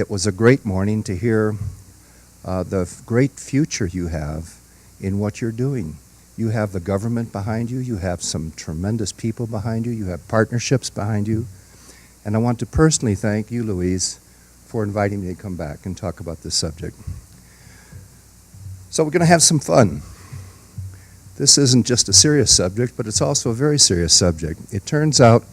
It was a great morning to hear the great future you have in what you're doing. You have the government behind you, you have some tremendous people behind you, you have partnerships behind you, and I want to personally thank you, Louise, for inviting me to come back and talk about this subject. So we're going to have some fun. This isn't just a serious subject, but it's also a very serious subject. It turns out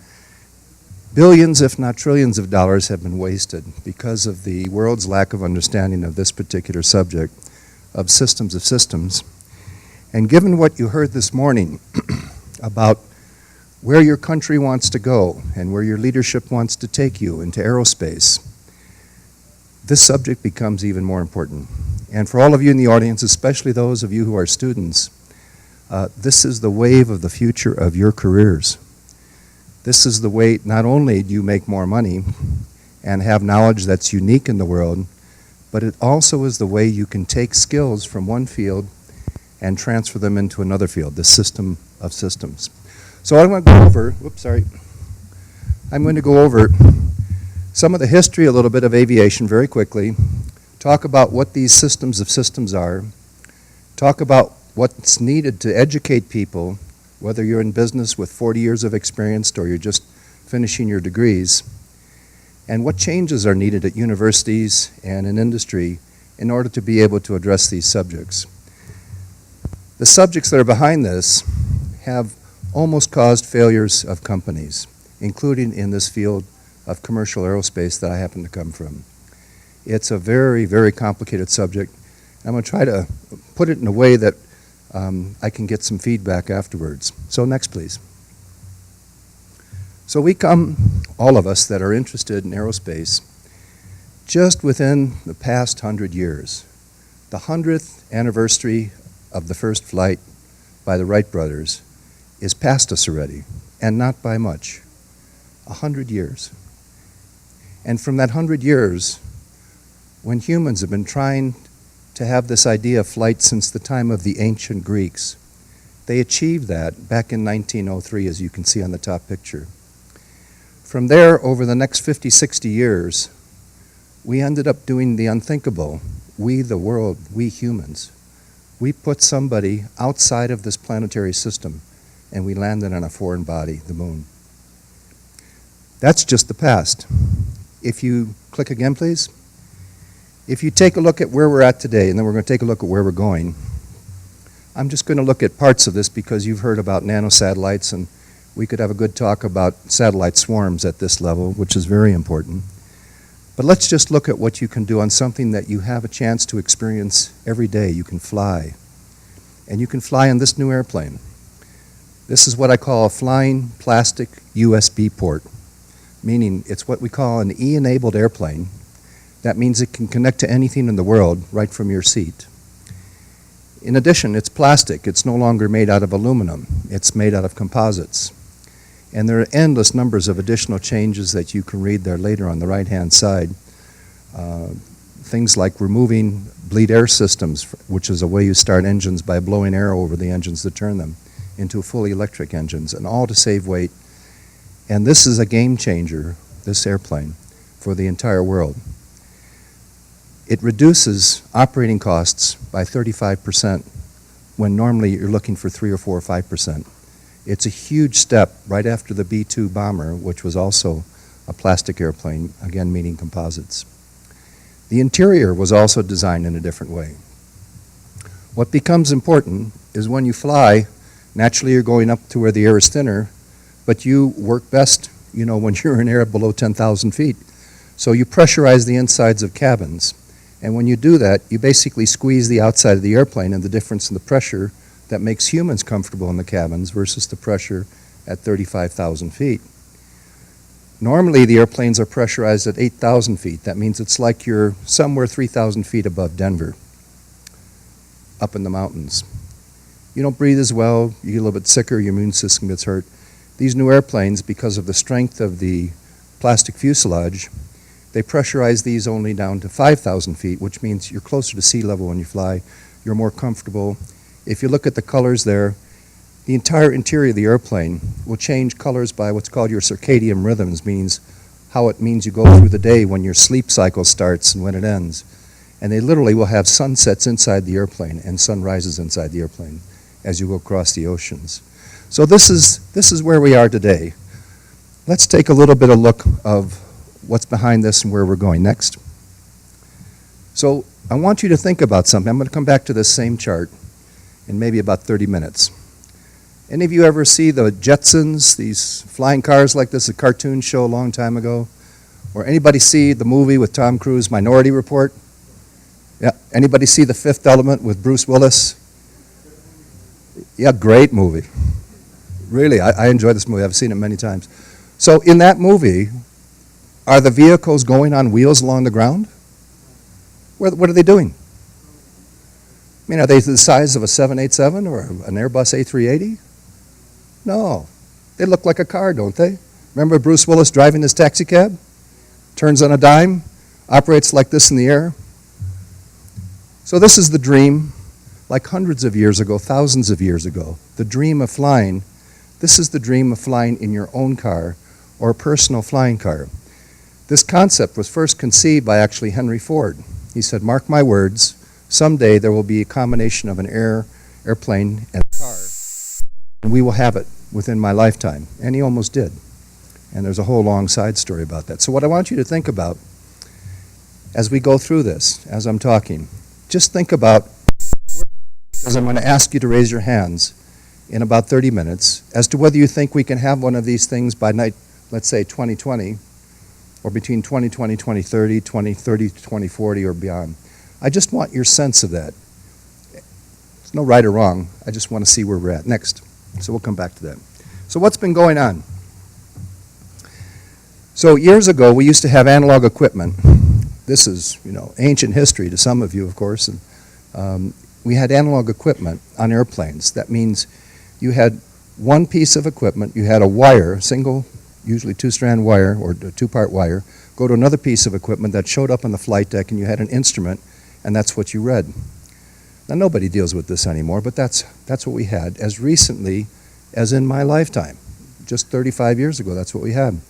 billions, if not trillions of dollars have been wasted because of the world's lack of understanding of this particular subject of systems. And given what you heard this morning about where your country wants to go and where your leadership wants to take you into aerospace, this subject becomes even more important. And for all of you in the audience, especially those of you who are students, this is the wave of the future of your careers. This is the way not only do you make more money and have knowledge that's unique in the world, but it also is the way you can take skills from one field and transfer them into another field, the system of systems. So I'm going to go over, I'm going to go over some of the history, a little bit of aviation very quickly, talk about what these systems of systems are, talk about what's needed to educate people, whether you're in business with 40 years of experience or you're just finishing your degrees, and what changes are needed at universities and in industry in order to be able to address these subjects. The subjects that are behind this have almost caused failures of companies, including in this field of commercial aerospace that I happen to come from. It's a very, very complicated subject. I'm going to try to put it in a way that I can get some feedback afterwards. So next, please. So we come, all of us that are interested in aerospace, just within the past 100 years. The 100th anniversary of the first flight by the Wright brothers is past us already, and not by much. 100 years. And from that 100 years, when humans have been trying to have this idea of flight since the time of the ancient Greeks, they achieved that back in 1903, as you can see on the top picture. From there, over the next 50, 60 years, we ended up doing the unthinkable. We, the world, we humans. We put somebody outside of this planetary system, and we landed on a foreign body, the moon. That's just the past. If you click again, please. If you take a look at where we're at today, and then we're going to take a look at where we're going, I'm just going to look at parts of this because you've heard about nanosatellites, and we could have a good talk about satellite swarms at this level, which is very important. But let's just look at what you can do on something that you have a chance to experience every day. You can fly. And you can fly on this new airplane. This is what I call a flying plastic USB port, meaning it's what we call an E-enabled airplane. That means it can connect to anything in the world right from your seat. In addition, it's plastic. It's no longer made out of aluminum. It's made out of composites. And there are endless numbers of additional changes that you can read there later on the right-hand side. Things like removing bleed air systems, which is a way you start engines by blowing air over the engines to turn them into fully electric engines, and all to save weight. And this is a game changer, this airplane, for the entire world. It reduces operating costs by 35% when normally you're looking for 3 or 4 or 5%. It's a huge step right after the B-2 bomber, which was also a plastic airplane, again meaning composites. The interior was also designed in a different way. What becomes important is when you fly, naturally you're going up to where the air is thinner, but you work best, when you're in air below 10,000 feet. So you pressurize the insides of cabins. And when you do that, you basically squeeze the outside of the airplane, and the difference in the pressure that makes humans comfortable in the cabins versus the pressure at 35,000 feet. Normally, the airplanes are pressurized at 8,000 feet. That means it's like you're somewhere 3,000 feet above Denver, up in the mountains. You don't breathe as well, you get a little bit sicker, your immune system gets hurt. These new airplanes, because of the strength of the plastic fuselage, they pressurize these only down to 5,000 feet, which means you're closer to sea level when you fly. You're more comfortable. If you look at the colors there, the entire interior of the airplane will change colors by what's called your circadian rhythms, means how it means you go through the day, when your sleep cycle starts and when it ends. And they literally will have sunsets inside the airplane and sunrises inside the airplane as you go across the oceans. So this is where we are today. Let's take a little bit of look of what's behind this and where we're going next. So I want you to think about something. I'm going to come back to this same chart in maybe about 30 minutes. Any of you ever see the Jetsons, these flying cars like this, a cartoon show a long time ago? Or anybody see the movie with Tom Cruise, Minority Report? Yeah. Anybody see The Fifth Element with Bruce Willis? Yeah, great movie. Really, I enjoy this movie. I've seen it many times. So in that movie, are the vehicles going on wheels along the ground? What are they doing? I mean, are they the size of a 787 or an Airbus A380? No. They look like a car, don't they? Remember Bruce Willis driving his taxi cab? Turns on a dime, operates like this in the air. So this is the dream, like hundreds of years ago, thousands of years ago. The dream of flying. This is the dream of flying in your own car or a personal flying car. This concept was first conceived by actually Henry Ford. He said, mark my words, someday there will be a combination of an airplane and a car, and we will have it within my lifetime. And he almost did. And there's a whole long side story about that. So what I want you to think about as we go through this, as I'm talking, just think about, because I'm going to ask you to raise your hands in about 30 minutes, as to whether you think we can have one of these things by night, let's say 2020, or between 2020, 2030, 2030 to 2040 or beyond. I just want your sense of that. There's no right or wrong. I just want to see where we're at. Next. So we'll come back to that. So what's been going on? So years ago, we used to have analog equipment. This is, ancient history to some of you, of course. And we had analog equipment on airplanes. That means you had one piece of equipment. You had a wire, single, usually two-strand wire or a two-part wire, go to another piece of equipment that showed up on the flight deck, and you had an instrument, and that's what you read. Now, nobody deals with this anymore, but that's what we had as recently as in my lifetime. Just 35 years ago, that's what we had.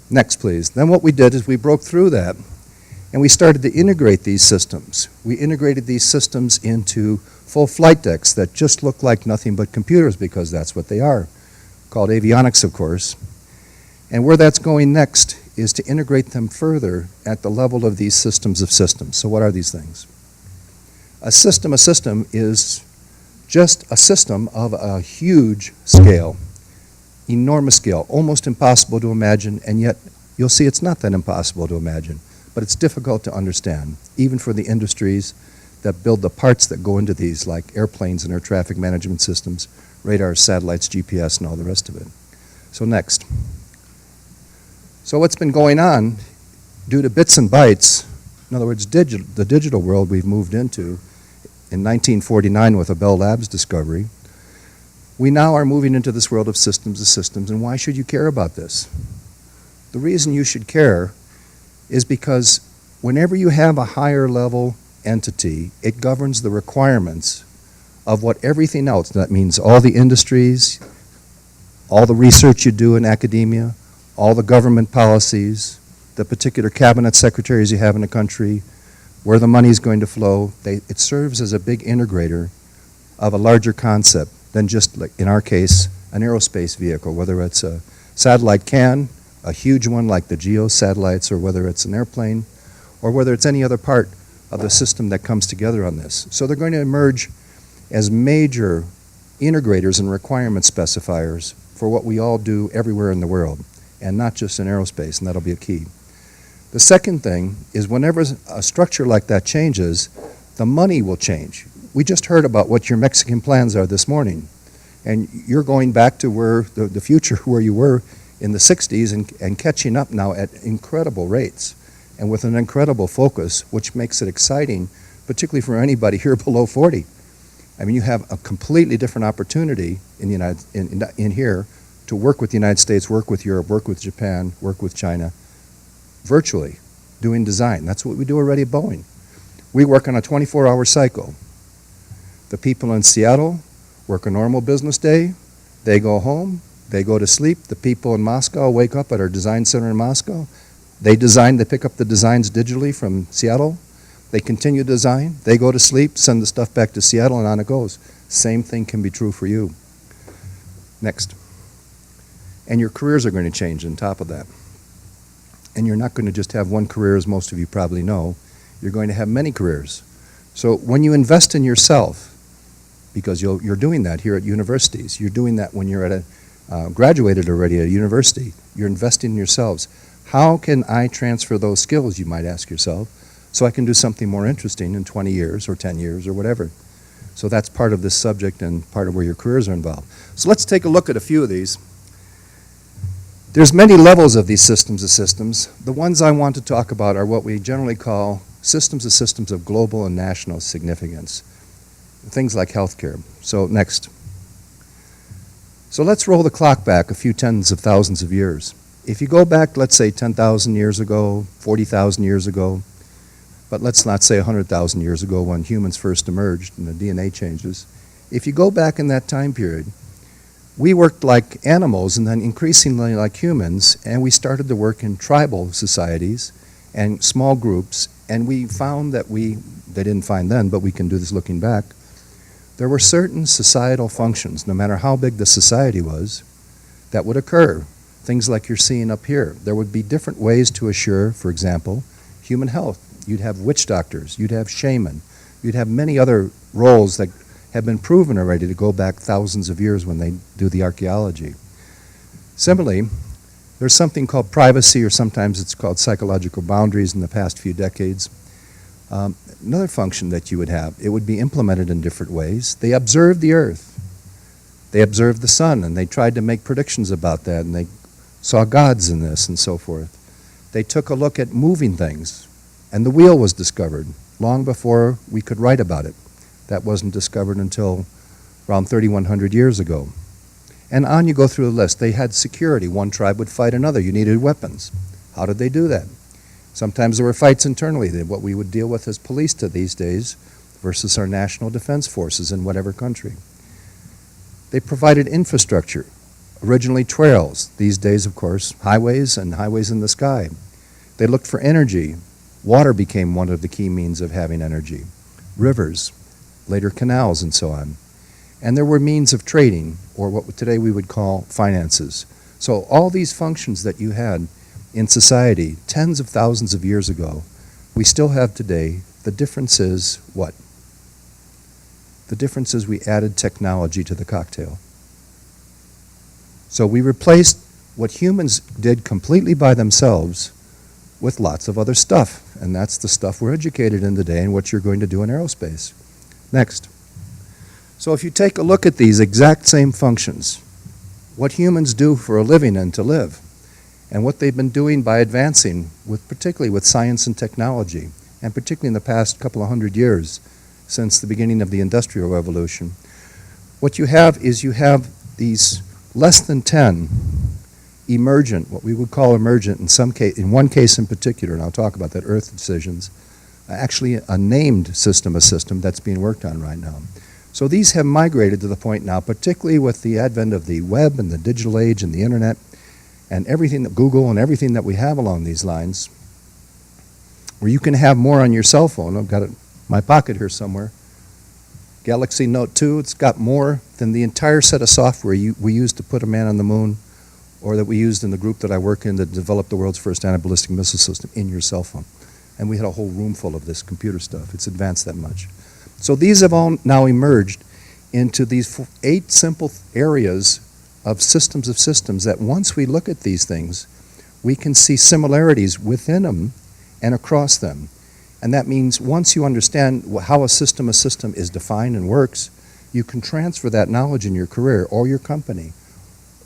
Next, please. Then what we did is we broke through that, and we started to integrate these systems. We integrated these systems into full flight decks that just look like nothing but computers, because that's what they are, called avionics, of course. And where that's going next is to integrate them further at the level of these systems of systems. So what are these things? A system is just a system of a huge scale, enormous scale, almost impossible to imagine, and yet you'll see it's not that impossible to imagine, but it's difficult to understand, even for the industries that build the parts that go into these, like airplanes and air traffic management systems, radars, satellites, GPS, and all the rest of it. So next. So what's been going on, due to bits and bytes, in other words, the digital world we've moved into in 1949 with a Bell Labs discovery, we now are moving into this world of systems of systems. And why should you care about this? The reason you should care is because whenever you have a higher level entity, it governs the requirements of what everything else, that means all the industries, all the research you do in academia, all the government policies, the particular cabinet secretaries you have in a country, where the money is going to flow. It serves as a big integrator of a larger concept than just, like in our case, an aerospace vehicle, whether it's a satellite can, a huge one like the GEO satellites, or whether it's an airplane, or whether it's any other part of the system that comes together on this. So they're going to emerge as major integrators and requirement specifiers for what we all do everywhere in the world, and not just in aerospace, and that'll be a key. The second thing is whenever a structure like that changes, the money will change. We just heard about what your Mexican plans are this morning, and you're going back to where the future where you were in the 60s and catching up now at incredible rates and with an incredible focus, which makes it exciting, particularly for anybody here below 40. I mean, you have a completely different opportunity in here to work with the United States, work with Europe, work with Japan, work with China, virtually, doing design. That's what we do already at Boeing. We work on a 24-hour cycle. The people in Seattle work a normal business day, they go home, they go to sleep. The people in Moscow wake up at our design center in Moscow, They design, they pick up the designs digitally from Seattle. They continue to design. They go to sleep, send the stuff back to Seattle, and on it goes. Same thing can be true for you. Next. And your careers are going to change on top of that. And you're not going to just have one career, as most of you probably know. You're going to have many careers. So when you invest in yourself, because you're doing that here at universities, you're doing that when you're at graduated already at a university, you're investing in yourselves. How can I transfer those skills, you might ask yourself, so I can do something more interesting in 20 years or 10 years or whatever? So that's part of this subject and part of where your careers are involved. So let's take a look at a few of these. There's many levels of these systems of systems. The ones I want to talk about are what we generally call systems of systems of global and national significance. Things like healthcare. So next. So let's roll the clock back a few tens of thousands of years. If you go back, let's say 10,000 years ago, 40,000 years ago, but let's not say 100,000 years ago when humans first emerged and the DNA changes. If you go back in that time period, we worked like animals and then increasingly like humans, and we started to work in tribal societies and small groups, and we found that they didn't find then, but we can do this looking back, there were certain societal functions, no matter how big the society was, that would occur. Things like you're seeing up here. There would be different ways to assure, for example, human health. You'd have witch doctors, you'd have shaman, you'd have many other roles that have been proven already to go back thousands of years when they do the archaeology. Similarly, there's something called privacy, or sometimes it's called psychological boundaries in the past few decades. Another function that you would have, it would be implemented in different ways. They observed the earth. They observed the sun, and they tried to make predictions about that, and they saw gods in this and so forth. They took a look at moving things, and the wheel was discovered long before we could write about it. That wasn't discovered until around 3,100 years ago. And on you go through the list. They had security. One tribe would fight another. You needed weapons. How did they do that? Sometimes there were fights internally, what we would deal with as police to these days versus our national defense forces in whatever country. They provided infrastructure, originally trails, these days, of course, highways and highways in the sky. They looked for energy. Water became one of the key means of having energy. Rivers, later canals, and so on. And there were means of trading, or what today we would call finances. So all these functions that you had in society tens of thousands of years ago, we still have today. The difference is what? The difference is we added technology to the cocktail. So we replaced what humans did completely by themselves with lots of other stuff, and that's the stuff we're educated in today and what you're going to do in aerospace. Next. So if you take a look at these exact same functions, what humans do for a living and to live, and what they've been doing by advancing, particularly with science and technology, and particularly in the past couple of hundred years since the beginning of the Industrial Revolution, what you have is you have these less than 10 emergent, what we would call emergent in one case in particular, and I'll talk about that, Earth decisions, actually a named system that's being worked on right now. So these have migrated to the point now, particularly with the advent of the web and the digital age and the internet and everything that Google and everything that we have along these lines, where you can have more on your cell phone. I've got it in my pocket here somewhere. Galaxy Note 2, it's got more than the entire set of software we used to put a man on the moon, or that we used in the group that I work in that developed the world's first anti-ballistic missile system in your cell phone. And we had a whole room full of this computer stuff. It's advanced that much. So these have all now emerged into these 8 simple areas of systems that once we look at these things, we can see similarities within them and across them. And that means once you understand how a system is defined and works, you can transfer that knowledge in your career or your company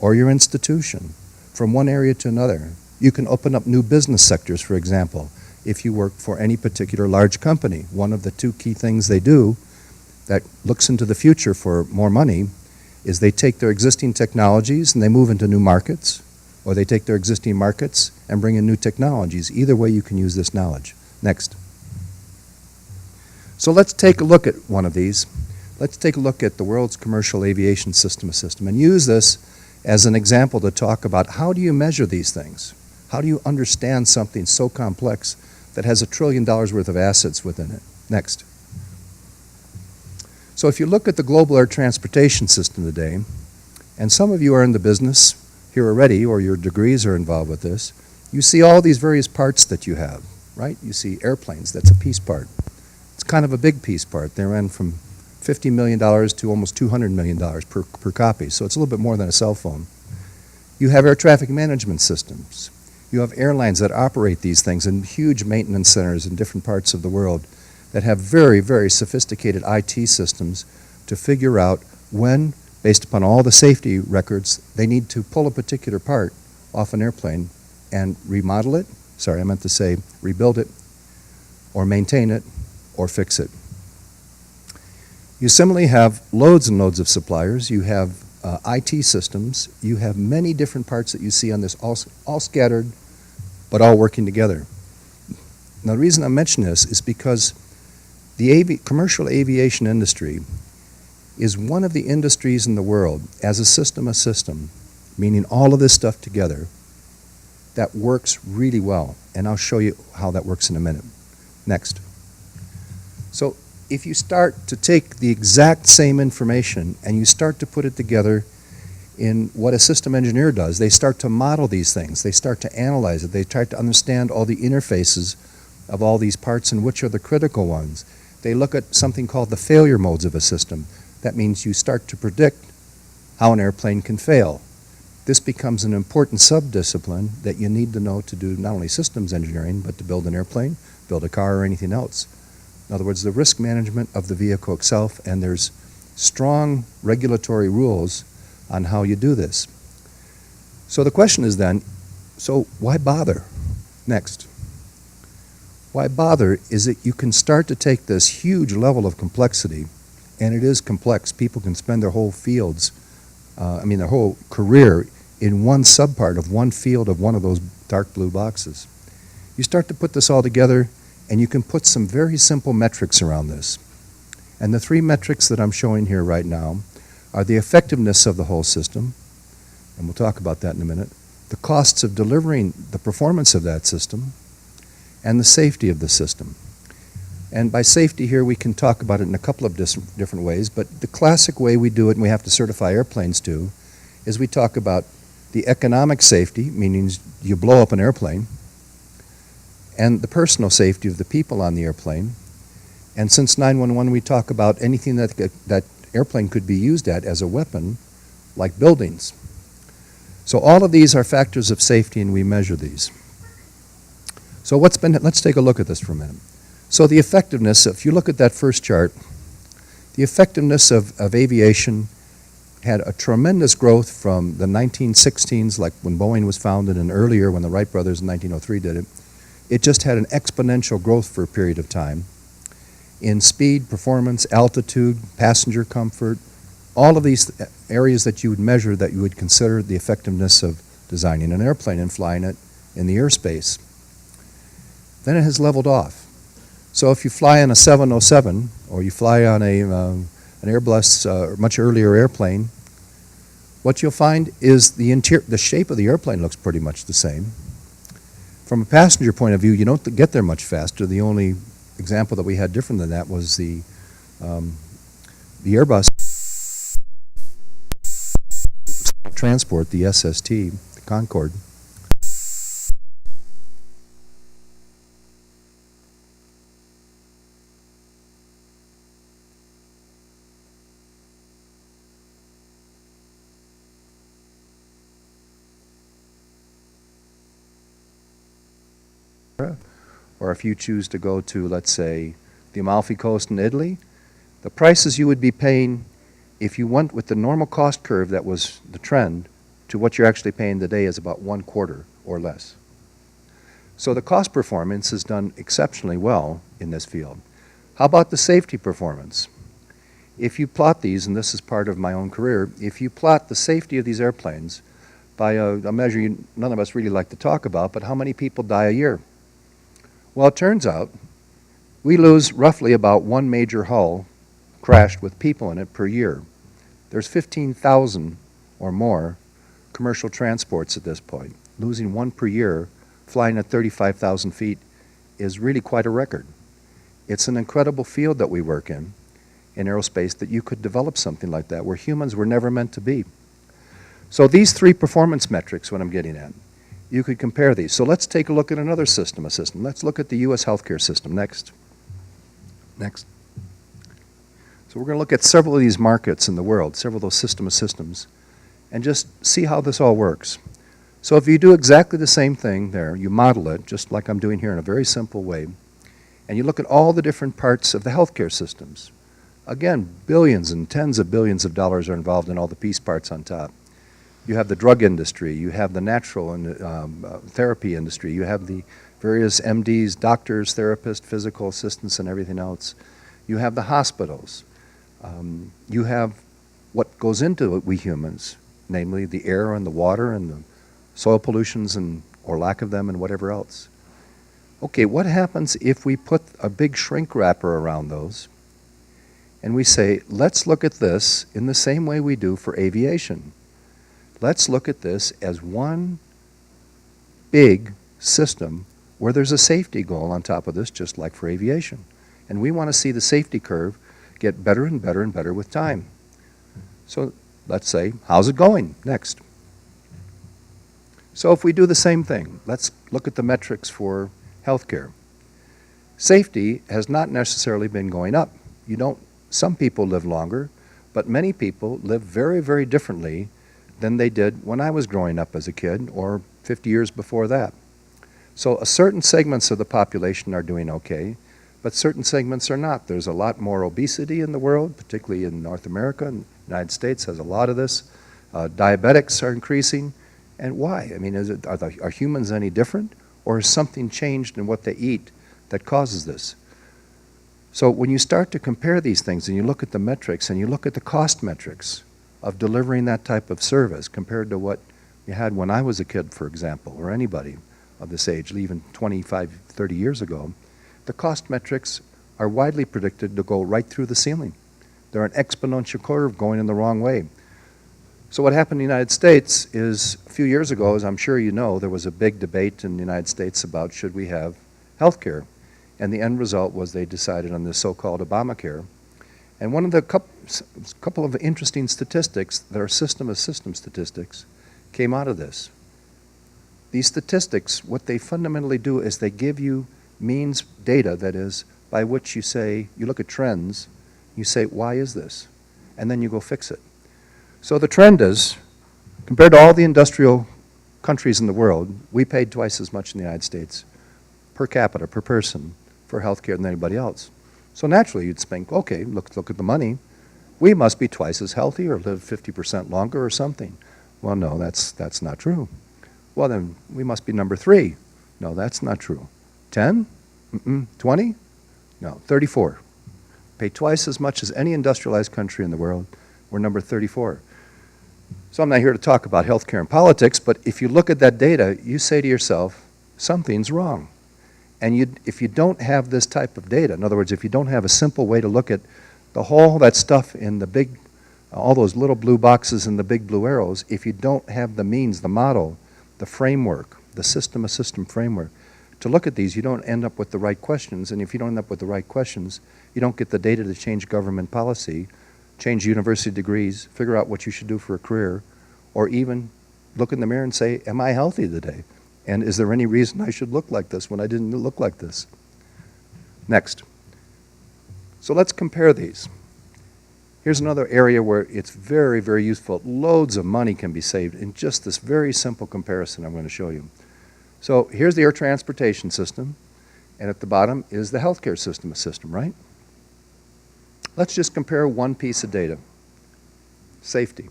or your institution from one area to another. You can open up new business sectors, for example. If you work for any particular large company, one of the 2 key things they do that looks into the future for more money is they take their existing technologies and they move into new markets, or they take their existing markets and bring in new technologies. Either way, you can use this knowledge. Next. So let's take a look at one of these. Let's take a look at the world's commercial aviation system and use this as an example to talk about how do you measure these things? How do you understand something so complex that has $1 trillion worth of assets within it? Next. So if you look at the global air transportation system today, and some of you are in the business here already, or your degrees are involved with this, you see all these various parts that you have, right? You see airplanes, that's a piece part. It's kind of a big piece part. They ran from $50 million to almost $200 million per copy, so it's a little bit more than a cell phone. You have air traffic management systems. You have airlines that operate these things in huge maintenance centers in different parts of the world that have very, very sophisticated IT systems to figure out when, based upon all the safety records, they need to pull a particular part off an airplane and remodel it, sorry, I meant to say rebuild it, or maintain it, or fix it. You similarly have loads and loads of suppliers. You have IT systems. You have many different parts that you see on this, all scattered, but all working together. Now, the reason I mention this is because the commercial aviation industry is one of the industries in the world, as a system, meaning all of this stuff together, that works really well. And I'll show you how that works in a minute. Next. So if you start to take the exact same information and you start to put it together in what a system engineer does, they start to model these things. They start to analyze it. They try to understand all the interfaces of all these parts and which are the critical ones. They look at something called the failure modes of a system. That means you start to predict how an airplane can fail. This becomes an important subdiscipline that you need to know to do not only systems engineering, but to build an airplane, build a car, or anything else. In other words, the risk management of the vehicle itself, and there's strong regulatory rules on how you do this. So the question is then, so why bother? Next. Why bother is that you can start to take this huge level of complexity, and it is complex. People can spend their whole fields, their whole career in one subpart of one field of one of those dark blue boxes. You start to put this all together, and you can put some very simple metrics around this. And the three metrics that I'm showing here right now are the effectiveness of the whole system, and we'll talk about that in a minute, the costs of delivering the performance of that system, and the safety of the system. And by safety here, we can talk about it in a couple of different ways, but the classic way we do it, and we have to certify airplanes too, is we talk about the economic safety, meaning you blow up an airplane, and the personal safety of the people on the airplane. And since 911, we talk about anything that airplane could be used at as a weapon, like buildings. So all of these are factors of safety, and we measure these. So let's take a look at this for a minute. So the effectiveness, if you look at that first chart, the effectiveness of aviation had a tremendous growth from the 1916s, like when Boeing was founded, and earlier when the Wright brothers in 1903 did it. It just had an exponential growth for a period of time in speed, performance, altitude, passenger comfort, all of these areas that you would measure that you would consider the effectiveness of designing an airplane and flying it in the airspace. Then it has leveled off. So if you fly on a 707 or you fly on an Airbus much earlier airplane, what you'll find is the shape of the airplane looks pretty much the same. From a passenger point of view, you don't get there much faster. The only example that we had different than that was the Airbus transport, the SST, the Concorde. Or if you choose to go to, let's say, the Amalfi Coast in Italy, the prices you would be paying if you went with the normal cost curve that was the trend to what you're actually paying today is about 1/4 or less. So the cost performance is done exceptionally well in this field. How about the safety performance? If you plot these, and this is part of my own career, if you plot the safety of these airplanes by a measure none of us really like to talk about, but how many people die a year? Well, it turns out we lose roughly about one major hull crashed with people in it per year. There's 15,000 or more commercial transports at this point. Losing one per year flying at 35,000 feet is really quite a record. It's an incredible field that we work in aerospace, that you could develop something like that where humans were never meant to be. So these three performance metrics, what I'm getting at, you could compare these. So let's take a look at another system. Let's look at the U.S. healthcare system. Next. Next. So we're going to look at several of these markets in the world, several of those system of systems, and just see how this all works. So if you do exactly the same thing there, you model it, just like I'm doing here in a very simple way, and you look at all the different parts of the healthcare systems. Again, billions and tens of billions of dollars are involved in all the piece parts on top. You have the drug industry, you have the natural and therapy industry, you have the various MDs, doctors, therapists, physical assistants, and everything else. You have the hospitals. You have what goes into it, we humans, namely the air and the water and the soil pollutions and or lack of them and whatever else. Okay, what happens if we put a big shrink wrapper around those and we say, let's look at this in the same way we do for aviation. Let's look at this as one big system where there's a safety goal on top of this, just like for aviation. And we want to see the safety curve get better and better and better with time. So let's say, how's it going? Next. So if we do the same thing, let's look at the metrics for healthcare. Safety has not necessarily been going up. Some people live longer, but many people live very, very differently than they did when I was growing up as a kid or 50 years before that. So certain segments of the population are doing okay, but certain segments are not. There's a lot more obesity in the world, particularly in North America, and the United States has a lot of this. Diabetics are increasing. And why? I mean, are humans any different? Or has something changed in what they eat that causes this? So when you start to compare these things and you look at the metrics and you look at the cost metrics of delivering that type of service compared to what you had when I was a kid, for example, or anybody of this age, even 25, 30 years ago, the cost metrics are widely predicted to go right through the ceiling. They're an exponential curve going in the wrong way. So what happened in the United States is a few years ago, as I'm sure you know, there was a big debate in the United States about should we have health care. And the end result was they decided on this so-called Obamacare. And one of the couple of interesting statistics that are system of system statistics came out of this. These statistics, what they fundamentally do is they give you means data, that is, by which you say, you look at trends, you say, why is this? And then you go fix it. So the trend is, compared to all the industrial countries in the world, we paid twice as much in the United States per capita, per person, for health care than anybody else. So naturally you'd think, okay, look at the money. We must be twice as healthy or live 50% longer or something. Well, no, that's not true. Well, then we must be number 3. No, that's not true. 10? 20? No, 34. Pay twice as much as any industrialized country in the world. We're number 34. So I'm not here to talk about healthcare and politics, but if you look at that data, you say to yourself, something's wrong. And if you don't have this type of data, in other words, if you don't have a simple way to look at that stuff in the big, all those little blue boxes and the big blue arrows, if you don't have the means, the model, the framework, the system framework, to look at these, you don't end up with the right questions. And if you don't end up with the right questions, you don't get the data to change government policy, change university degrees, figure out what you should do for a career, or even look in the mirror and say, am I healthy today? And is there any reason I should look like this when I didn't look like this? Next. So let's compare these. Here's another area where it's very, very useful. Loads of money can be saved in just this very simple comparison I'm going to show you. So here's the air transportation system, and at the bottom is the healthcare system, right? Let's just compare one piece of data. Safety.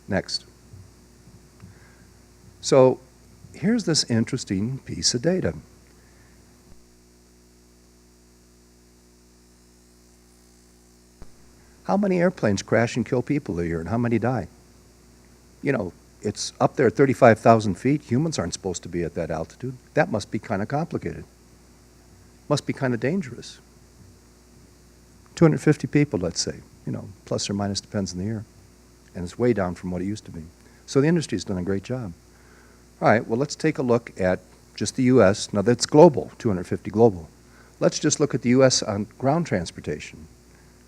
Next. So here's this interesting piece of data. How many airplanes crash and kill people a year, and how many die? You know, it's up there at 35,000 feet. Humans aren't supposed to be at that altitude. That must be kind of complicated. Must be kind of dangerous. 250 people, let's say, plus or minus, depends on the year. And it's way down from what it used to be. So the industry's done a great job. All right, well, let's take a look at just the U.S. Now that's global, 250 global. Let's just look at the U.S. on ground transportation.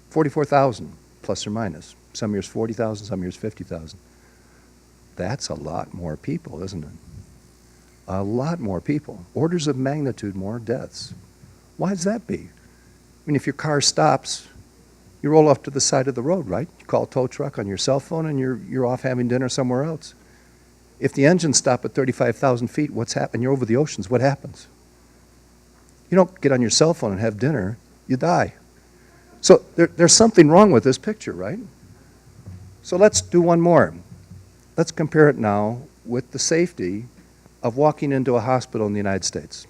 44,000, plus or minus. Some years 40,000, some years 50,000. That's a lot more people, isn't it? A lot more people. Orders of magnitude more deaths. Why does that be? I mean, if your car stops, you roll off to the side of the road, right? You call a tow truck on your cell phone and you're off having dinner somewhere else. If the engines stop at 35,000 feet, what's happened? You're over the oceans, what happens? You don't get on your cell phone and have dinner, you die. So there's something wrong with this picture, right? So let's do one more. Let's compare it now with the safety of walking into a hospital in the United States.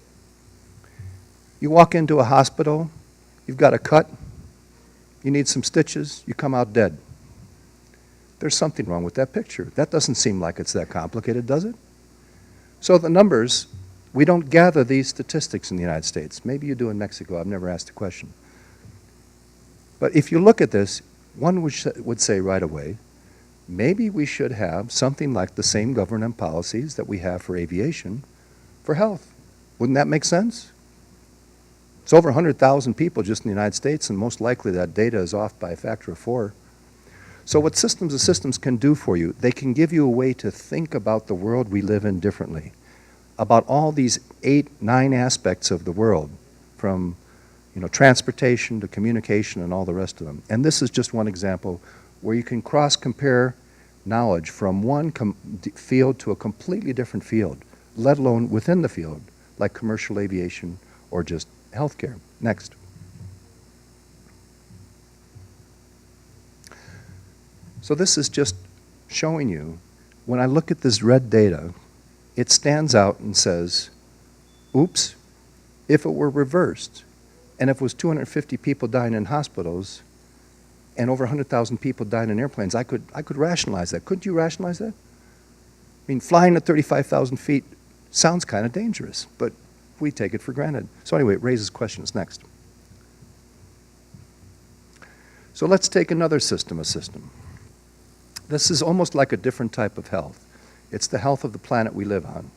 You walk into a hospital, you've got a cut, you need some stitches, you come out dead. There's something wrong with that picture. That doesn't seem like it's that complicated, does it? So the numbers, we don't gather these statistics in the United States. Maybe you do in Mexico. I've never asked the question. But if you look at this, one would say right away, maybe we should have something like the same government policies that we have for aviation for health. Wouldn't that make sense? It's over 100,000 people just in the United States, and most likely that data is off by a factor of 4. So what systems of systems can do for you, they can give you a way to think about the world we live in differently, about all these 8, 9 aspects of the world, from transportation to communication and all the rest of them. And this is just one example where you can cross-compare knowledge from one field to a completely different field, let alone within the field, like commercial aviation or just healthcare. Next. So this is just showing you, when I look at this red data, it stands out and says, oops, if it were reversed, and if it was 250 people dying in hospitals, and over 100,000 people dying in airplanes, I could rationalize that. Couldn't you rationalize that? I mean, flying at 35,000 feet sounds kind of dangerous, but we take it for granted. So anyway, it raises questions. Next. So let's take another system, a system. This is almost like a different type of health. It's the health of the planet we live on.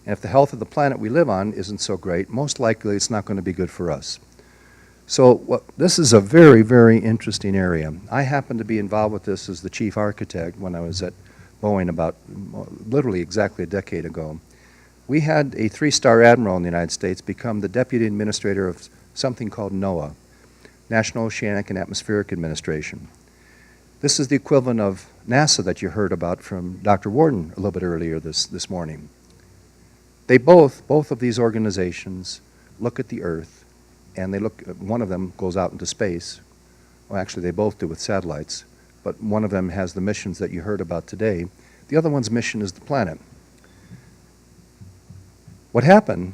And if the health of the planet we live on isn't so great, most likely it's not going to be good for us. So this is a very, very interesting area. I happened to be involved with this as the chief architect when I was at Boeing about literally exactly a decade ago. We had a 3-star admiral in the United States become the deputy administrator of something called NOAA, National Oceanic and Atmospheric Administration. This is the equivalent of NASA that you heard about from Dr. Warden a little bit earlier this morning. They both of these organizations look at the Earth, and they look, one of them goes out into space. Well, actually, they both do with satellites, but one of them has the missions that you heard about today. The other one's mission is the planet. What happened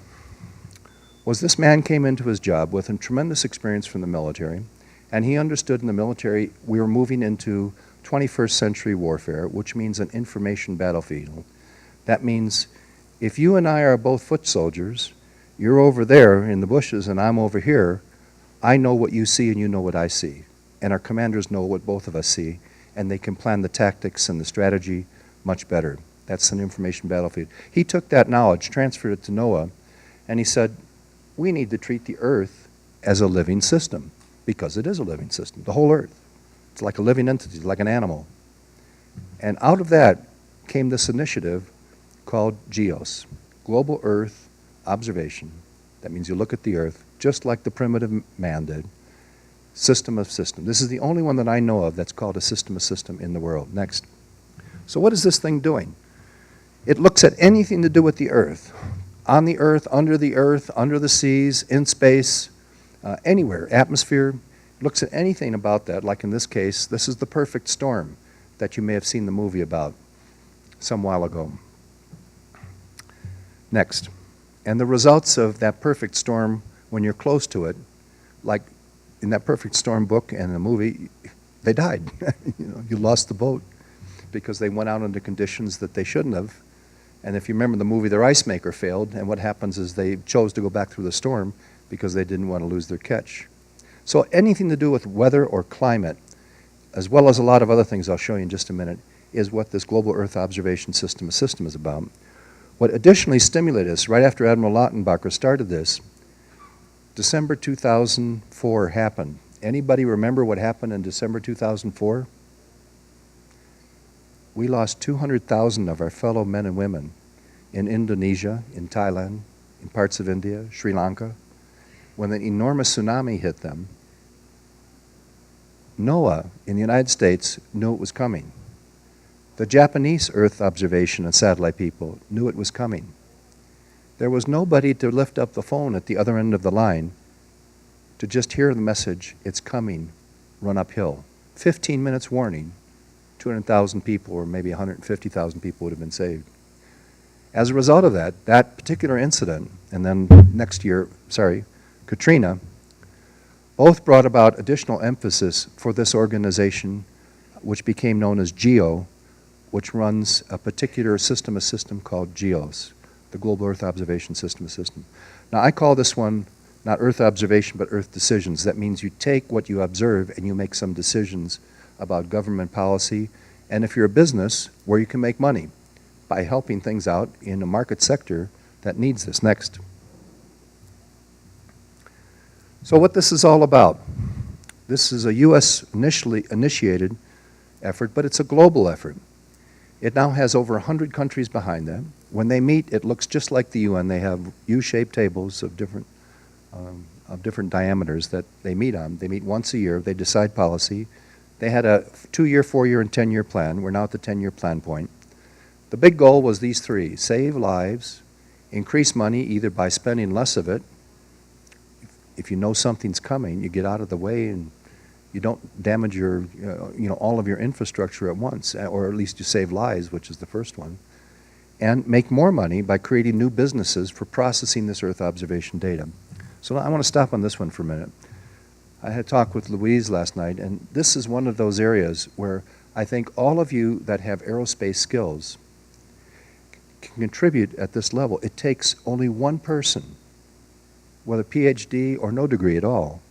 was this man came into his job with a tremendous experience from the military, and he understood in the military we were moving into 21st century warfare, which means an information battlefield. That means if you and I are both foot soldiers, you're over there in the bushes and I'm over here, I know what you see and you know what I see. And our commanders know what both of us see, and they can plan the tactics and the strategy much better. That's an information battlefield. He took that knowledge, transferred it to NOAA, and he said, we need to treat the Earth as a living system, because it is a living system, the whole Earth. It's like a living entity, like an animal. And out of that came this initiative called GEOS, Global Earth Observation. That means you look at the Earth just like the primitive man did. System of system. This is the only one that I know of that's called a system of system in the world. Next. So what is this thing doing? It looks at anything to do with the Earth. On the Earth, under the seas, in space, anywhere, atmosphere. It looks at anything about that, like in this case, this is the perfect storm that you may have seen the movie about some while ago. Next. And the results of that perfect storm, when you're close to it, like in that perfect storm book and the movie, they died. You lost the boat because they went out under conditions that they shouldn't have. And if you remember the movie, their ice maker failed, and what happens is they chose to go back through the storm because they didn't want to lose their catch. So anything to do with weather or climate, as well as a lot of other things I'll show you in just a minute, is what this Global Earth Observation System is about. What additionally stimulated us, right after Admiral Lautenbacher started this, December 2004 happened. Anybody remember what happened in December 2004? We lost 200,000 of our fellow men and women in Indonesia, in Thailand, in parts of India, Sri Lanka. When an enormous tsunami hit them, NOAA in the United States knew it was coming. The Japanese Earth observation and satellite people knew it was coming. There was nobody to lift up the phone at the other end of the line to just hear the message, it's coming, run uphill. 15 minutes warning, 200,000 people or maybe 150,000 people would have been saved. As a result of that, that particular incident, and then next year, Katrina, both brought about additional emphasis for this organization, which became known as GEO, which runs a particular system of system called GEOS, the Global Earth Observation System of System. Now, I call this one not Earth observation, but Earth decisions. That means you take what you observe and you make some decisions about government policy, and if you're a business, where you can make money by helping things out in a market sector that needs this. Next. So what this is all about, this is a U.S. initially initiated effort, but it's a global effort. It now has over 100 countries behind them. When they meet, it looks just like the UN. They have U-shaped tables of different diameters that they meet on. They meet once a year. They decide policy. They had a 2-year, 4-year, and 10-year plan. We're now at the 10-year plan point. The big goal was these three: save lives, increase money either by spending less of it. If you know something's coming, you get out of the way and you don't damage your, all of your infrastructure at once, or at least you save lives, which is the first one. And make more money by creating new businesses for processing this Earth observation data. So I want to stop on this one for a minute. I had a talk with Louise last night, and this is one of those areas where I think all of you that have aerospace skills can contribute at this level. It takes only one person, whether PhD or no degree at all,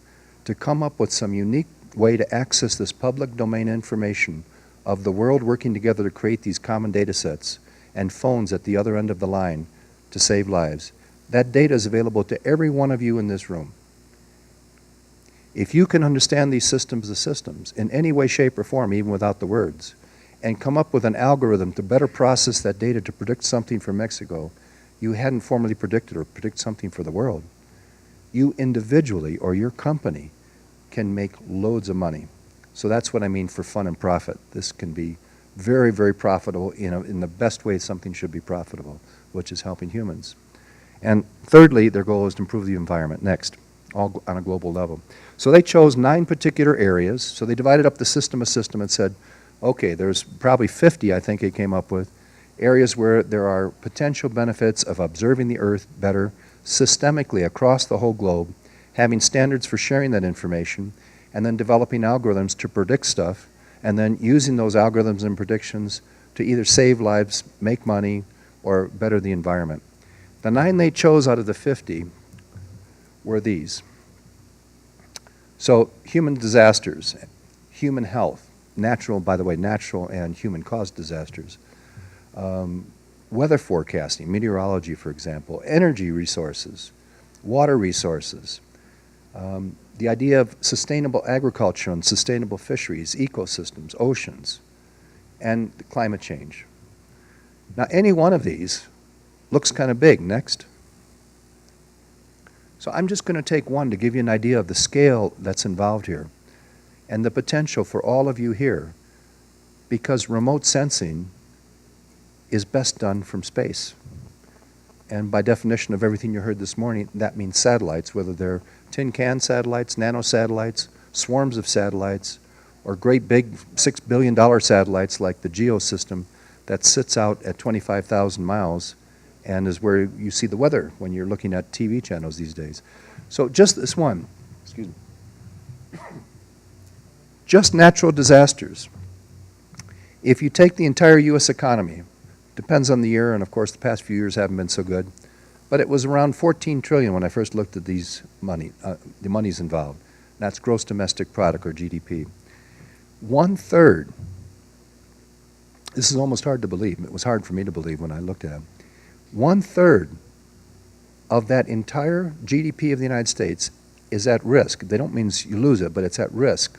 to come up with some unique way to access this public domain information of the world working together to create these common data sets and phones at the other end of the line to save lives. That data is available to every one of you in this room. If you can understand these systems of systems in any way, shape, or form, even without the words, and come up with an algorithm to better process that data to predict something for Mexico you hadn't formally predicted, or predict something for the world, you individually or your company can make loads of money. So that's what I mean for fun and profit. This can be very, very profitable in the best way something should be profitable, which is helping humans. And thirdly, their goal is to improve the environment. Next, all on a global level. So they chose 9 particular areas. So they divided up the system and said, okay, there's probably 50, I think they came up with, areas where there are potential benefits of observing the Earth better systemically across the whole globe, having standards for sharing that information, and then developing algorithms to predict stuff, and then using those algorithms and predictions to either save lives, make money, or better the environment. The 9 they chose out of the 50 were these. So human disasters, human health, natural, by the way, natural and human-caused disasters, weather forecasting, meteorology, for example, energy resources, water resources, the idea of sustainable agriculture and sustainable fisheries, ecosystems, oceans, and climate change. Now, any one of these looks kind of big. Next. So I'm just going to take one to give you an idea of the scale that's involved here and the potential for all of you here, because remote sensing is best done from space. And by definition of everything you heard this morning, that means satellites, whether they're tin can satellites, nanosatellites, swarms of satellites, or great big $6 billion satellites like the GEO system that sits out at 25,000 miles and is where you see the weather when you're looking at TV channels these days. So just this one, excuse me, just natural disasters. If you take the entire U.S. economy, depends on the year, and of course the past few years haven't been so good, but it was around 14 trillion when I first looked at these the monies involved. That's gross domestic product, or GDP. 1/3, this is almost hard to believe, it was hard for me to believe when I looked at it, 1/3 of that entire GDP of the United States is at risk. They don't mean you lose it, but it's at risk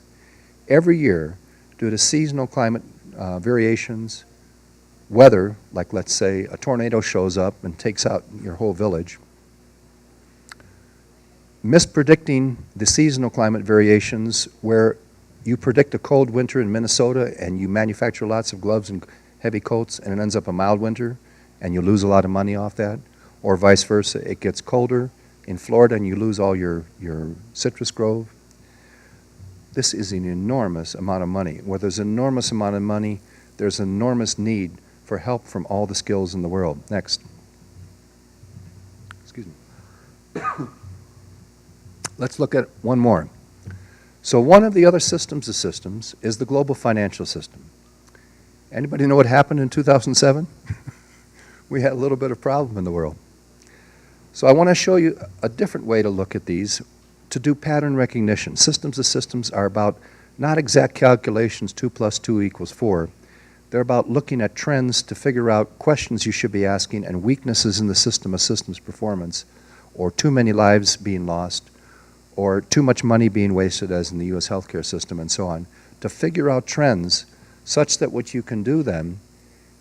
every year due to seasonal climate variations, weather, like let's say a tornado shows up and takes out your whole village, mispredicting the seasonal climate variations where you predict a cold winter in Minnesota and you manufacture lots of gloves and heavy coats and it ends up a mild winter and you lose a lot of money off that, or vice versa, it gets colder in Florida and you lose all your citrus grove. This is an enormous amount of money. Where there's an enormous amount of money, there's an enormous need for help from all the skills in the world. Next. Excuse me. Let's look at one more. So one of the other systems of systems is the global financial system. Anybody know what happened in 2007? We had a little bit of problem in the world. So I want to show you a different way to look at these, to do pattern recognition. Systems of systems are about not exact calculations, 2 + 2 = 4. They're about looking at trends to figure out questions you should be asking and weaknesses in the system of systems performance, or too many lives being lost, or too much money being wasted, as in the U.S. healthcare system and so on, to figure out trends such that what you can do then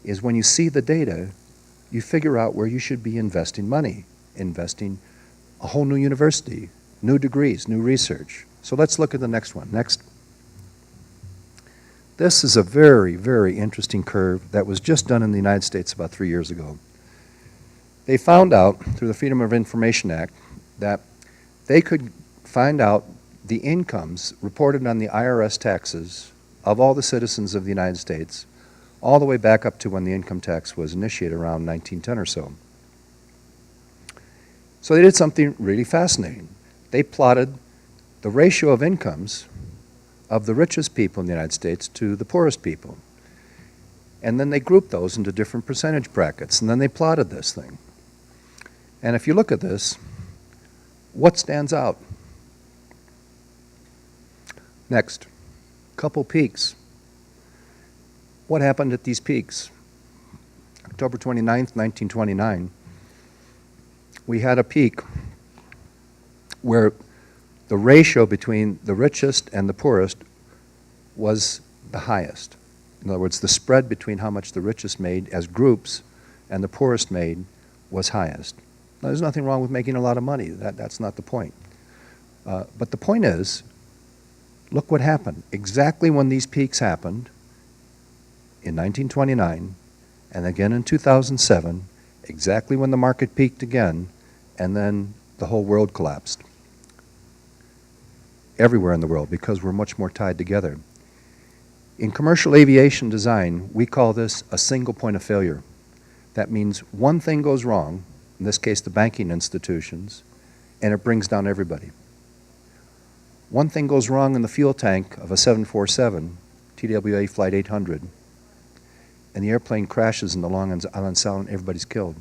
is when you see the data, you figure out where you should be investing money, investing a whole new university, new degrees, new research. So let's look at the next one. Next. This is a very, very interesting curve that was just done in the United States about 3 years ago. They found out through the Freedom of Information Act that they could find out the incomes reported on the IRS taxes of all the citizens of the United States all the way back up to when the income tax was initiated around 1910 or so. So they did something really fascinating. They plotted the ratio of incomes of the richest people in the United States to the poorest people. And then they grouped those into different percentage brackets, and then they plotted this thing. And if you look at this, what stands out? Next, couple peaks. What happened at these peaks? October 29th, 1929, we had a peak where the ratio between the richest and the poorest was the highest. In other words, the spread between how much the richest made as groups and the poorest made was highest. Now, there's nothing wrong with making a lot of money. That's not the point. But the point is, look what happened. Exactly when these peaks happened, in 1929, and again in 2007, exactly when the market peaked again, and then the whole world collapsed. Everywhere in the world, because we're much more tied together. In commercial aviation design, we call this a single point of failure. That means one thing goes wrong, in this case the banking institutions, and it brings down everybody. One thing goes wrong in the fuel tank of a 747, TWA Flight 800, and the airplane crashes in the Long Island Sound and everybody's killed.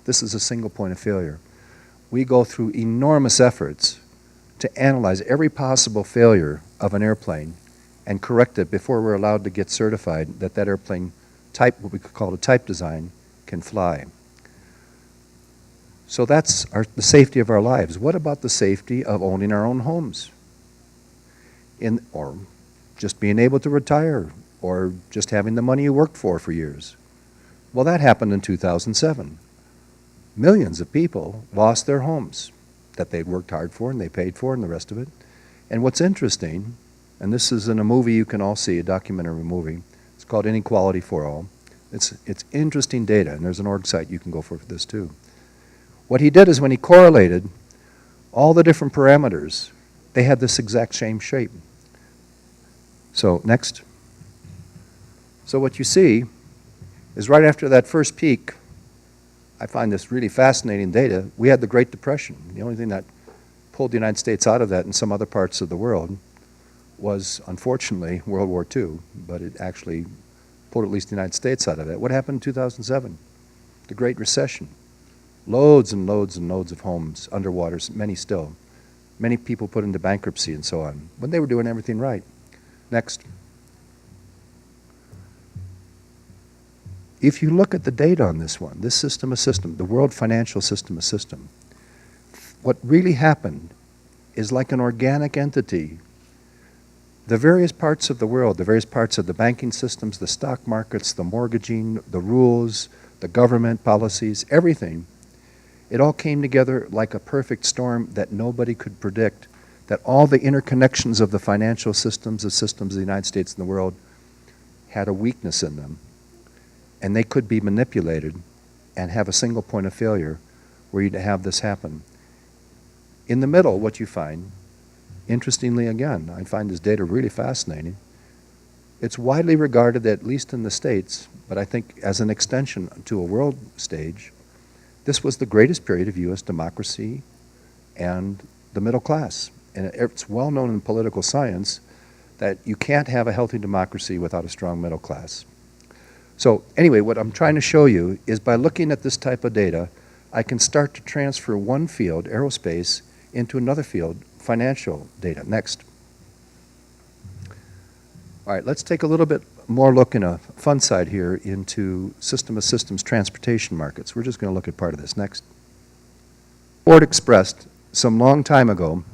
This is a single point of failure. We go through enormous efforts to analyze every possible failure of an airplane and correct it before we're allowed to get certified that that airplane type, what we could call a type design, can fly. So that's the safety of our lives. What about the safety of owning our own homes? Or just being able to retire, or just having the money you worked for years? Well, that happened in 2007. Millions of people lost their homes that they'd worked hard for and they paid for and the rest of it. And what's interesting, and this is in a movie you can all see, a documentary movie, it's called Inequality for All. It's interesting data, and there's an org site you can go for this too. What he did is when he correlated all the different parameters, they had this exact same shape. So, next. So what you see is right after that first peak, I find this really fascinating data, we had the Great Depression. The only thing that pulled the United States out of that and some other parts of the world was, unfortunately, World War II, but it actually pulled at least the United States out of it. What happened in 2007? The Great Recession. Loads and loads and loads of homes underwater, many still. Many people put into bankruptcy and so on, when they were doing everything right. Next. if you look at the data on this one, this system of system, the world financial system of system, what really happened is like an organic entity. The various parts of the world, the various parts of the banking systems, the stock markets, the mortgaging, the rules, the government policies, everything, it all came together like a perfect storm that nobody could predict, that all the interconnections of the financial systems of the United States and the world had a weakness in them, and they could be manipulated and have a single point of failure where you'd have this happen. In the middle, what you find, interestingly again, I find this data really fascinating. It's widely regarded, at least in the States, but I think as an extension to a world stage, this was the greatest period of U.S. democracy and the middle class. And it's well known in political science that you can't have a healthy democracy without a strong middle class. So anyway, what I'm trying to show you is by looking at this type of data, I can start to transfer one field, aerospace, into another field, financial data. Next. All right, let's take a little bit more look in a fun side here into system of systems transportation markets. We're just going to look at part of this. Next. Ford expressed some long time ago,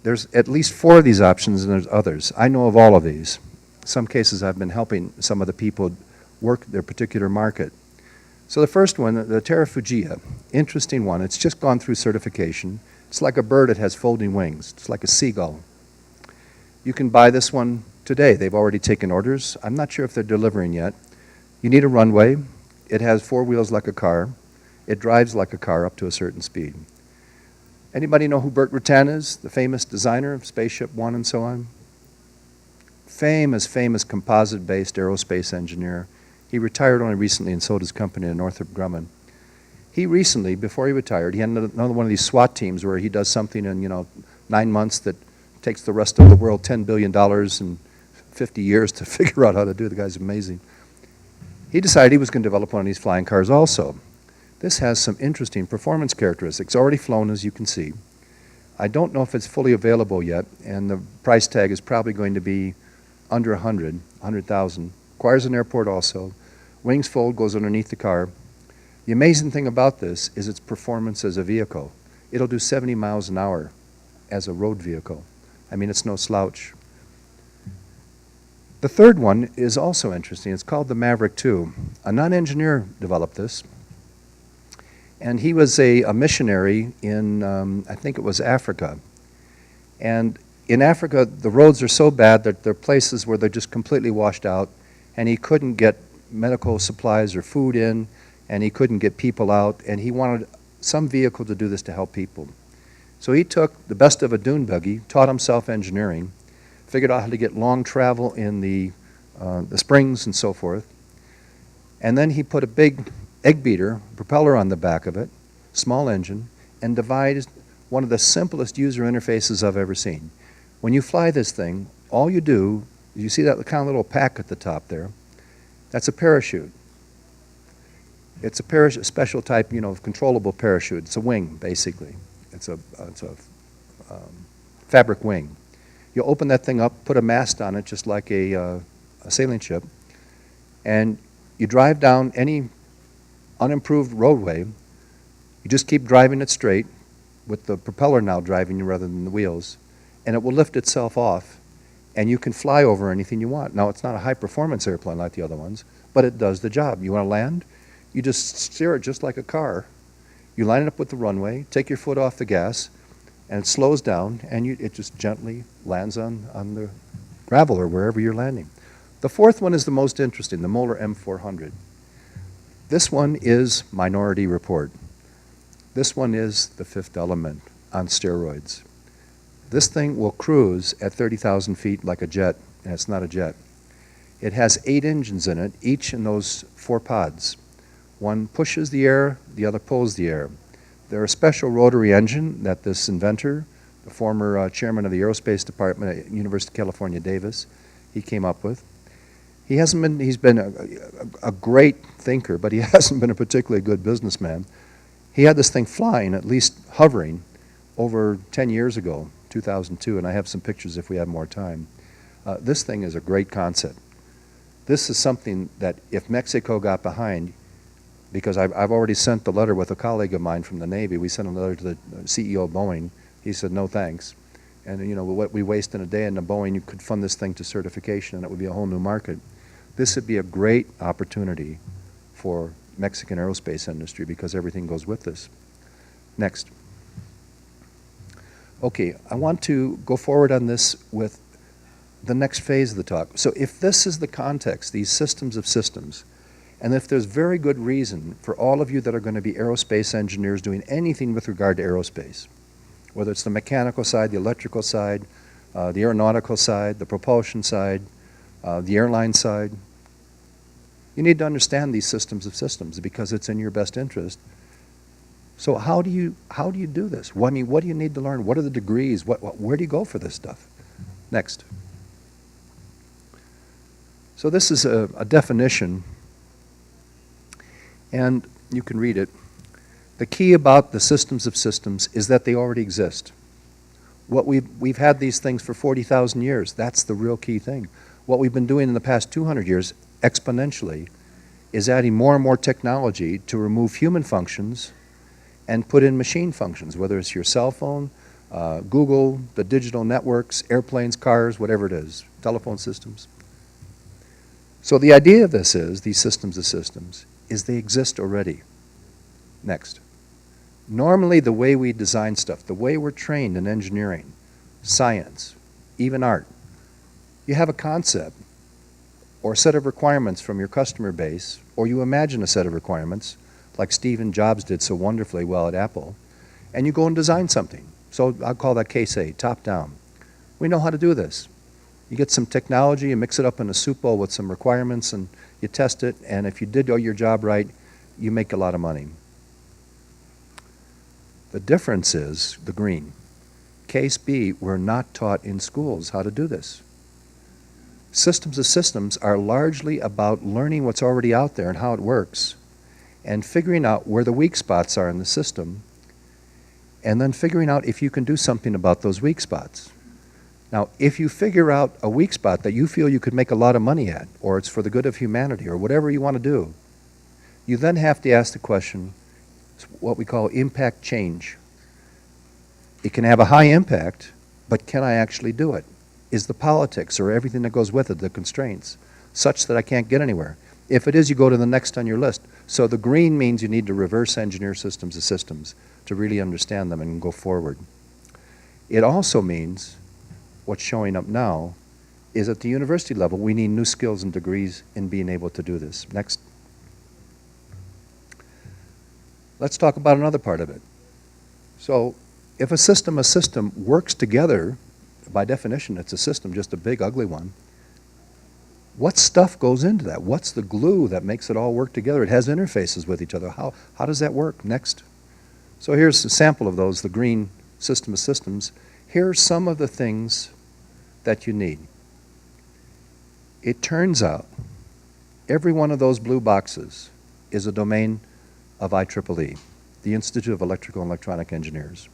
there's at least 4 of these options and there's others. I know of all of these. In some cases I've been helping some of the people work their particular market. So the first one, the Terrafugia, interesting one. It's just gone through certification. It's like a bird that has folding wings. It's like a seagull. You can buy this one today. They've already taken orders. I'm not sure if they're delivering yet. You need a runway. It has 4 wheels like a car. It drives like a car up to a certain speed. Anybody know who Burt Rutan is? The famous designer of Spaceship One and so on? Famous composite-based aerospace engineer. He retired only recently and sold his company to Northrop Grumman. He recently, before he retired, he had another one of these SWAT teams where he does something in 9 months that takes the rest of the world $10 billion and 50 years to figure out how to do it. The guy's amazing. He decided he was going to develop one of these flying cars also. This has some interesting performance characteristics. Already flown, as you can see. I don't know if it's fully available yet, and the price tag is probably going to be under 100,000. Requires an airport also. Wings fold, goes underneath the car. The amazing thing about this is its performance as a vehicle. It'll do 70 miles an hour as a road vehicle. I mean, it's no slouch. The third one is also interesting. It's called the Maverick 2. A non-engineer developed this, and he was a missionary in, I think it was Africa. And in Africa, the roads are so bad that there are places where they're just completely washed out, and he couldn't get medical supplies or food in, and he couldn't get people out, and he wanted some vehicle to do this to help people. So he took the best of a dune buggy, taught himself engineering, figured out how to get long travel in the springs and so forth, and then he put a big egg beater propeller on the back of it, small engine, and devised one of the simplest user interfaces I've ever seen. When you fly this thing, all you do, you see that kind of little pack at the top there, that's a parachute. It's a special type, controllable parachute. It's a wing, basically. It's a fabric wing. You open that thing up, put a mast on it, just like a sailing ship, and you drive down any unimproved roadway. You just keep driving it straight, with the propeller now driving you rather than the wheels, and it will lift itself off, and you can fly over anything you want. Now, it's not a high-performance airplane like the other ones, but it does the job. You want to land? You just steer it just like a car. You line it up with the runway, take your foot off the gas, and it slows down, and it just gently lands on the gravel or wherever you're landing. The fourth one is the most interesting, the Moeller M400. This one is Minority Report. This one is The Fifth Element on steroids. This thing will cruise at 30,000 feet like a jet, and it's not a jet. It has 8 engines in it, each in those 4 pods. One pushes the air, the other pulls the air. They're a special rotary engine that this inventor, the former chairman of the aerospace department at University of California, Davis, he came up with. He's been a great thinker, but he hasn't been a particularly good businessman. He had this thing flying, at least hovering, over 10 years ago, 2002, and I have some pictures if we have more time. This thing is a great concept. This is something that if Mexico got behind, because I've already sent the letter with a colleague of mine from the Navy. We sent a letter to the CEO of Boeing. He said, no thanks. And you know, what we waste in a day in the Boeing, you could fund this thing to certification and it would be a whole new market. This would be a great opportunity for Mexican aerospace industry because everything goes with this. Next. Okay, I want to go forward on this with the next phase of the talk. So if this is the context, these systems of systems, and if there's very good reason for all of you that are going to be aerospace engineers doing anything with regard to aerospace, whether it's the mechanical side, the electrical side, the aeronautical side, the propulsion side, the airline side, you need to understand these systems of systems because it's in your best interest. So how do you do this? Well, I mean, what do you need to learn? What are the degrees? Where do you go for this stuff? Next. So this is a definition, and you can read it. The key about the systems of systems is that they already exist. What we've had these things for 40,000 years. That's the real key thing. What we've been doing in the past 200 years exponentially is adding more and more technology to remove human functions and put in machine functions, whether it's your cell phone, Google, the digital networks, airplanes, cars, whatever it is, telephone systems. So the idea of this is, these systems of systems, is they exist already. Next. Normally the way we design stuff, the way we're trained in engineering, science, even art, you have a concept or a set of requirements from your customer base, or you imagine a set of requirements, like Steve Jobs did so wonderfully well at Apple, and you go and design something. So I'll call that case A, top down. We know how to do this. You get some technology, you mix it up in a soup bowl with some requirements, and you test it, and if you did your job right, you make a lot of money. The difference is the green. Case B, we're not taught in schools how to do this. Systems of systems are largely about learning what's already out there and how it works, and figuring out where the weak spots are in the system, and then figuring out if you can do something about those weak spots. Now, if you figure out a weak spot that you feel you could make a lot of money at, or it's for the good of humanity, or whatever you want to do, you then have to ask the question, what we call impact change. It can have a high impact, but can I actually do it? Is the politics or everything that goes with it, the constraints, such that I can't get anywhere? If it is, you go to the next on your list. So the green means you need to reverse engineer systems of systems to really understand them and go forward. It also means what's showing up now is at the university level, we need new skills and degrees in being able to do this. Next. Let's talk about another part of it. So if a system works together, by definition it's a system, just a big ugly one, what stuff goes into that? What's the glue that makes it all work together? It has interfaces with each other. How does that work? Next. So here's a sample of those, the green system of systems. Here are some of the things that you need. It turns out every one of those blue boxes is a domain of IEEE, the Institute of Electrical and Electronic Engineers.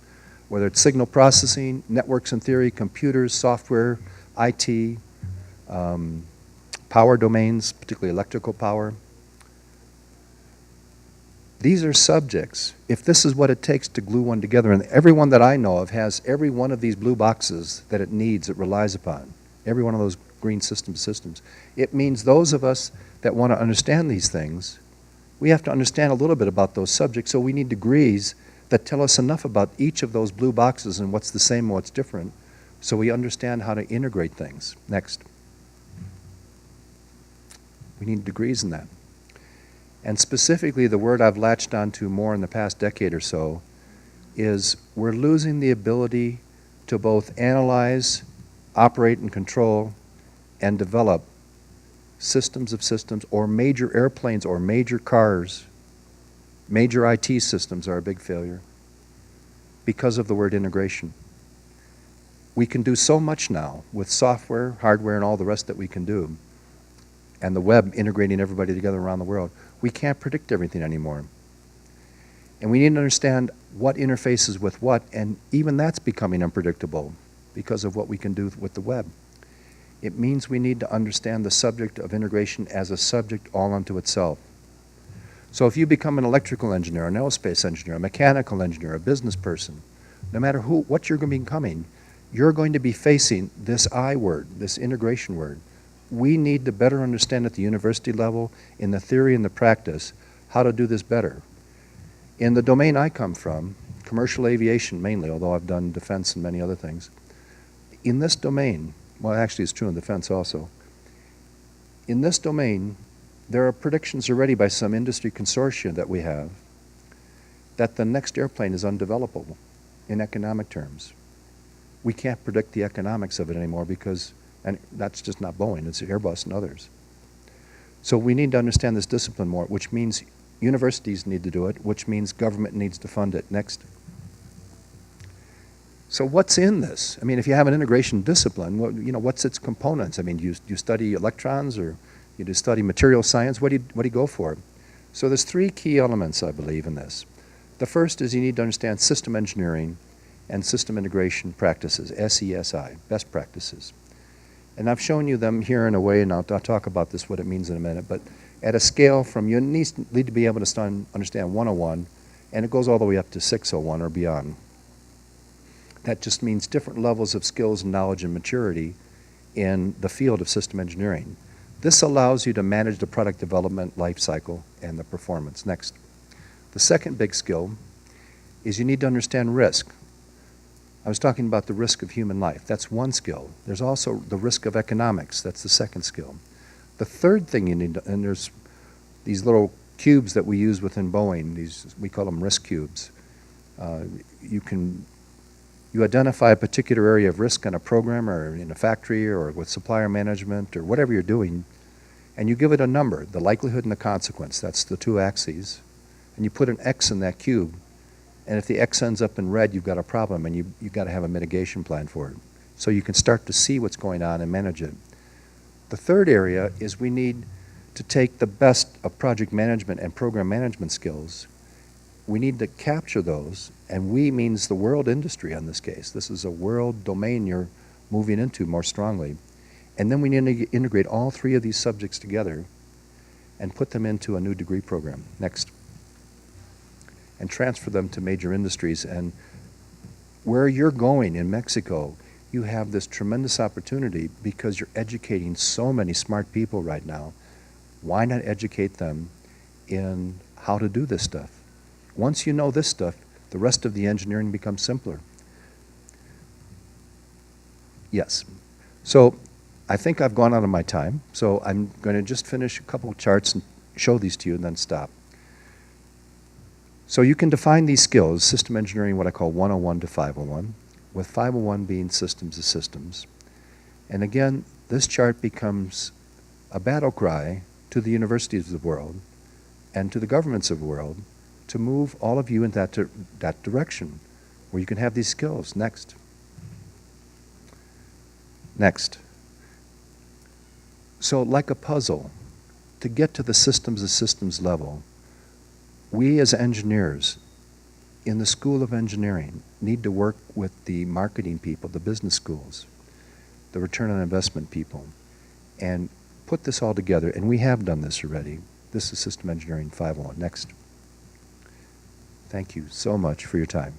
Whether it's signal processing, networks and theory, computers, software, IT, power domains, particularly electrical power. These are subjects. If this is what it takes to glue one together, and everyone that I know of has every one of these blue boxes that it needs, it relies upon, every one of those green systems, it means those of us that want to understand these things, we have to understand a little bit about those subjects, so we need degrees that tell us enough about each of those blue boxes and what's the same and what's different, so we understand how to integrate things. Next. We need degrees in that. And specifically, the word I've latched onto more in the past decade or so is we're losing the ability to both analyze, operate and control, and develop systems of systems, or major airplanes or major cars. Major IT systems are a big failure because of the word integration. We can do so much now with software, hardware, and all the rest that we can do, and the web integrating everybody together around the world. We can't predict everything anymore. And we need to understand what interfaces with what, and even that's becoming unpredictable because of what we can do with the web. It means we need to understand the subject of integration as a subject all unto itself. So if you become an electrical engineer, an aerospace engineer, a mechanical engineer, a business person, no matter what you're going to be becoming, you're going to be facing this I word, this integration word. We need to better understand at the university level, in the theory and the practice, how to do this better. In the domain I come from, commercial aviation mainly, although I've done defense and many other things, in this domain, well, actually it's true in defense also, in this domain, there are predictions already by some industry consortia that we have that the next airplane is undevelopable in economic terms. We can't predict the economics of it anymore because, and that's just not Boeing, it's Airbus and others. So we need to understand this discipline more, which means universities need to do it, which means government needs to fund it. Next. So what's in this? I mean, if you have an integration discipline, what's its components? I mean, do you study electrons, or you study material science? What do you go for? So there's three key elements, I believe, in this. The first is you need to understand system engineering and system integration practices, SESI, best practices. And I've shown you them here in a way, and I'll talk about this, what it means in a minute, but at a scale from, you need to be able to understand 101, and it goes all the way up to 601 or beyond. That just means different levels of skills and knowledge and maturity in the field of system engineering. This allows you to manage the product development life cycle and the performance. Next. The second big skill is you need to understand risk. I was talking about the risk of human life. That's one skill. There's also the risk of economics. That's the second skill. The third thing you need to, and there's these little cubes that we use within Boeing, we call them risk cubes. You identify a particular area of risk in a program or in a factory or with supplier management or whatever you're doing, and you give it a number, the likelihood and the consequence. That's the two axes. And you put an X in that cube, and if the X ends up in red, you've got a problem, and you've got to have a mitigation plan for it. So you can start to see what's going on and manage it. The third area is we need to take the best of project management and program management skills. We need to capture those, and we means the world industry in this case. This is a world domain you're moving into more strongly. And then we need to integrate all three of these subjects together and put them into a new degree program. Next. And transfer them to major industries. And where you're going in Mexico, you have this tremendous opportunity because you're educating so many smart people right now. Why not educate them in how to do this stuff? Once you know this stuff, the rest of the engineering becomes simpler. Yes. So I think I've gone out of my time, so I'm going to just finish a couple of charts and show these to you and then stop. So you can define these skills, system engineering, what I call 101 to 501, with 501 being systems of systems. And again, this chart becomes a battle cry to the universities of the world and to the governments of the world to move all of you in that direction, where you can have these skills. Next. Next. So like a puzzle, to get to the systems of systems level, we as engineers in the School of Engineering need to work with the marketing people, the business schools, the return on investment people, and put this all together. And we have done this already. This is System Engineering 501. Next. Thank you so much for your time.